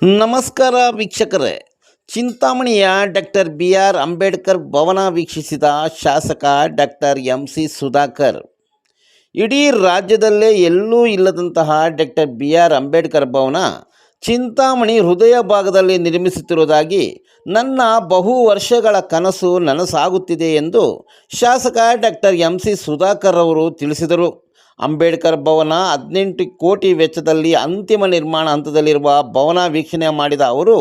ನಮಸ್ಕಾರ ವೀಕ್ಷಕರೇ, ಚಿಂತಾಮಣಿಯ doctor B R Ambedkar ಭವನ ವೀಕ್ಷಿಸಿದ ಶಾಸಕ ಡಾಕ್ಟರ್ ಎಂ ಸಿ ಸುಧಾಕರ್. ಇಡೀ ರಾಜ್ಯದಲ್ಲೇ ಎಲ್ಲೂ ಇಲ್ಲದಂತಹ ಡಾಕ್ಟರ್ ಬಿ ಆರ್ ಅಂಬೇಡ್ಕರ್ ಭವನ ಚಿಂತಾಮಣಿ ಹೃದಯ ಭಾಗದಲ್ಲಿ ನಿರ್ಮಿಸುತ್ತಿರುವುದಾಗಿ ನನ್ನ ಬಹು ವರ್ಷಗಳ ಕನಸು ನನಸಾಗುತ್ತಿದೆ ಎಂದು ಶಾಸಕ ಡಾಕ್ಟರ್ ಎಂ ಸಿ ಸುಧಾಕರ್ ಅವರು ತಿಳಿಸಿದರು. ಅಂಬೇಡ್ಕರ್ ಭವನ 18 ಕೋಟಿ ವೆಚ್ಚದಲ್ಲಿ ಅಂತಿಮ ನಿರ್ಮಾಣ ಹಂತದಲ್ಲಿರುವ ಭವನ ವೀಕ್ಷಣೆ ಮಾಡಿದ ಅವರು,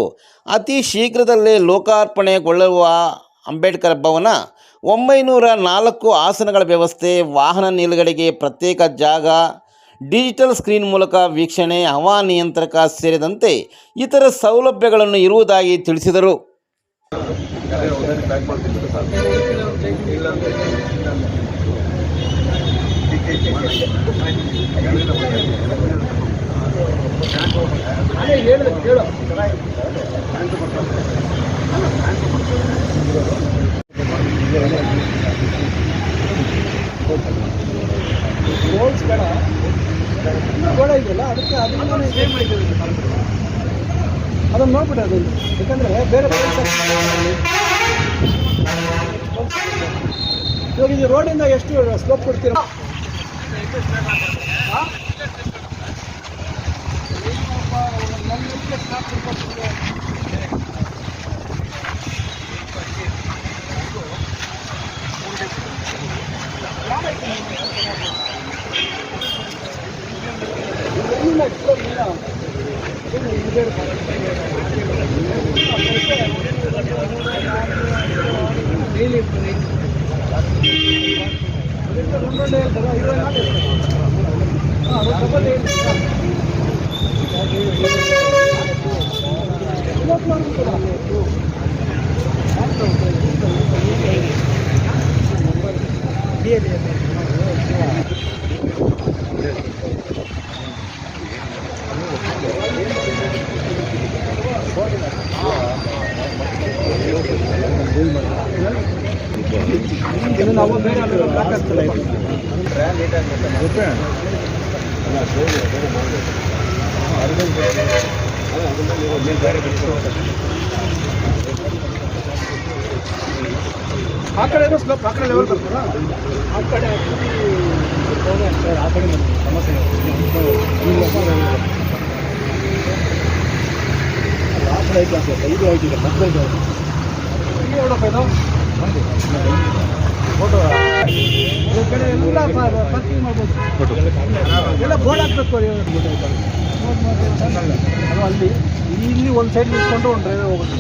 ಅತಿ ಶೀಘ್ರದಲ್ಲೇ ಲೋಕಾರ್ಪಣೆಗೊಳ್ಳುವ ಅಂಬೇಡ್ಕರ್ ಭವನ 904 ಆಸನಗಳ ವ್ಯವಸ್ಥೆ, ವಾಹನ ನಿಲುಗಡೆಗೆ ಪ್ರತ್ಯೇಕ ಜಾಗ, ಡಿಜಿಟಲ್ ಸ್ಕ್ರೀನ್ ಮೂಲಕ ವೀಕ್ಷಣೆ, ಹವಾನಿಯಂತ್ರಕ ಸೇರಿದಂತೆ ಇತರ ಸೌಲಭ್ಯಗಳನ್ನು ಇರುವುದಾಗಿ ತಿಳಿಸಿದರು. ಅದನ್ನು ನೋಡ್ಬಿಟ್ಟು ಅದು ಯಾಕಂದರೆ ಬೇರೆ ಇವಾಗ ಇದು ರೋಡಿಂದ ಎಷ್ಟು ಸ್ಲೋಪ್ ಕೊಡ್ತೀರಾ? ನಾವು ಬೇರೆ ಹಾಕಿಸ್ತಿಲ್ಲ. ಆ ಕಡೆ ಏನೋ ಸ್ಲೋಪ್, ಆ ಕಡೆ ಲೆವೆಲ್ ಬರ್ತಾರ, ಆ ಕಡೆ ಸಮಸ್ಯೆ ಇದು ಆಯ್ತಿದೆ. ಫೋಟೋ ಈ ಕಡೆ ಎಲ್ಲ ಪಾರ್ಕಿಂಗ್ ಮಾಡ್ಬೋದು, ಎಲ್ಲ ಬೋರ್ಡ್ ಹಾಕ್ಬೇಕು. ಅದು ಅಲ್ಲಿ ಇಲ್ಲಿ ಒಂದು ಸೈಡ್ ನಿಂತ್ಕೊಂಡು ಒಂದು ಡ್ರೈವರ್ ಹೋಗುತ್ತೆ,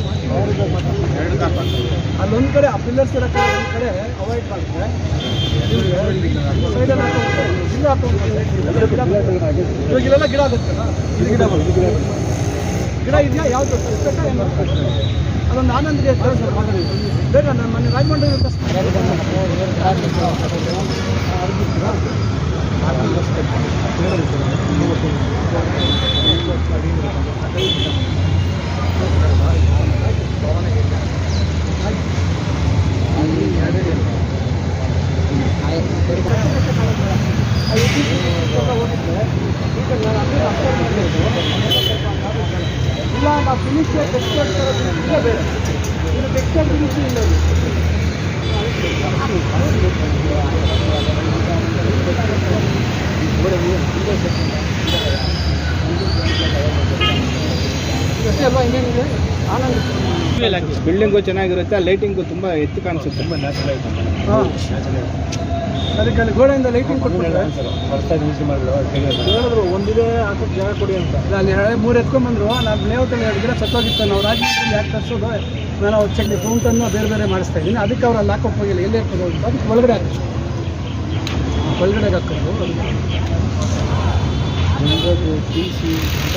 ಅಲ್ಲೊಂದು ಕಡೆ ಆ ಪಿಲ್ಲರ್ಸ್ ಇರೋ ಕಡೆ ಒಂದು ಕಡೆ ಅವಾಯ್ಡ್ ಮಾಡ್ತಾರೆ. ಸೈಡಲ್ಲಿ ಇವಾಗ ಇಲ್ಲೆಲ್ಲ ಗಿಡ ಆಗುತ್ತಲ್ಲ, ಇದು ಗಿಡ ಇದೆಯಾ? ಯಾವ್ದು ಅದೊಂದು ಆನಂದ್ಗೆ ಬೇಗ ನಾನು ಮೊನ್ನೆ ರಾಜಮಂಡ್ರಿ ಇಲ್ಲ, ನಾವು ಫಿನಿಶ್ ಟೆಕ್ಸ್ಟೈಲ್ ಬೇರೆ, ಇದು ಟೆಕ್ಸ್ಟೈಲ್ ಫಿನಿಶ್ ಇಲ್ಲ. ಎಲ್ಲ ಇನ್ನೇನಿದೆ ಆನಂದ್. ಬಿಲ್ಡಿಂಗು ಚೆನ್ನಾಗಿರುತ್ತೆ, ಲೈಟಿಂಗು ತುಂಬ ಎತ್ತು ಕಾಣಿಸುತ್ತೆ, ತುಂಬ ನ್ಯಾಚುರಲ್ ಆಯಿತು. ಹಾಂ, ಅದಕ್ಕೆ ಅಲ್ಲಿ ಗೋಡೆಯಿಂದ ಲೈಟಿಂಗ್ ಕೊಟ್ಬಿಟ್ರೆ ಹೇಳಿದ್ರು ಒಂದಿದೆ ಹಾಕೋಕ್ಕೆ ಜಾಗ ಕೊಡಿ ಅಂತ. ಅಲ್ಲಿ 3 ಎತ್ಕೊಂಡ್ಬಂದ್ರು. ನಾನು ಲೇಔಟಲ್ಲಿ 2 ಗಿಡ ಸತ್ತೋಗಿತ್ತು. ನಾವು ರಾಜಮಂಡ್ರಿಯಲ್ಲಿ ಯಾಕೆ ತರಿಸೋದು, ನಾನು ಚೆಕ್ ಫೌಂಟನ್ನು ಬೇರೆ ಬೇರೆ ಮಾಡಿಸ್ತಾ ಇದ್ದೀನಿ. ಅದಕ್ಕೆ ಅವ್ರು ಅಲ್ಲಿ ಹಾಕೋಕೆ ಹೋಗಿಲ್ಲ, ಎಲ್ಲೇ ಇರ್ತದೆ ಅಂತ. ಅದಕ್ಕೆ ಒಳಗಡೆ ಹಾಕಿ ಒಳಗಡೆ ಹಾಕೋದು ಟಿ ಸಿ ಅಂತ